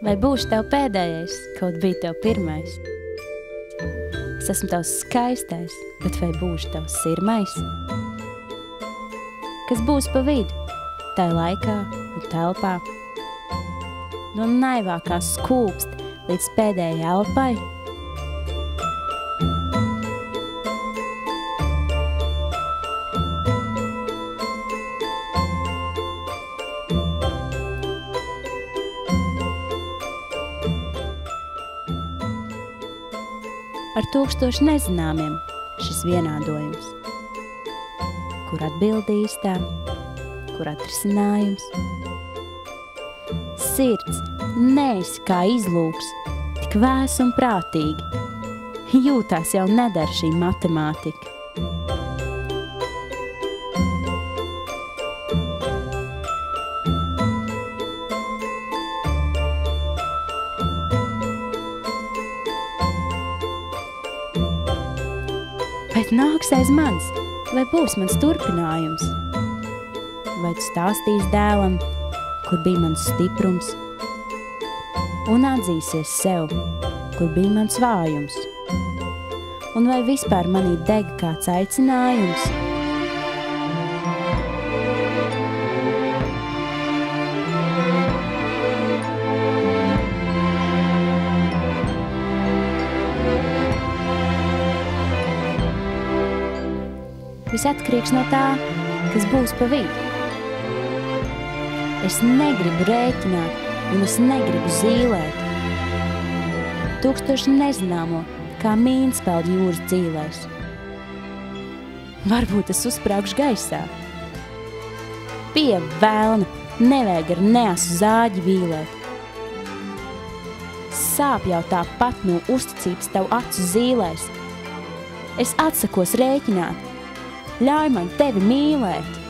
Vai būšu tev pēdējais, kaut bija tev pirmais? Es esmu tavs skaistais, bet vai būšu tavs sirmais? Kas būs pa vidu, tai laikā un telpā? No naivākā skūpst līdz pēdējai elpai? Ar 1000 nezināmiem šis vienādojums, kur atbildi īstā, kur atrisinājums. Sirds neesi kā izlūks, tik vēs un prātīgi, jūtās jau nedara šī matemātika. Bet nāks aiz mans, vai būs mans turpinājums? Vai tu stāstīsi dēlam, kur bija mans stiprums? Un atzīsies sev, kur bija mans vājums? Un vai vispār manī deg kāds aicinājums? Viss atkarīgs no tā, kas būs pa vidu. Es negribu rēķināt, un es negribu zīlēt. 1000 nezināmo, kā mīns peld jūras dzīlēs. Varbūt es uzsprāgšu gaisā. Pie velna, nevajag ar neasu zāģi vīlēt. Sāp jau tāpat no uzticības tev acu zīlēs. Es atsakos rēķināt. Ļauj man tevi mīlēt!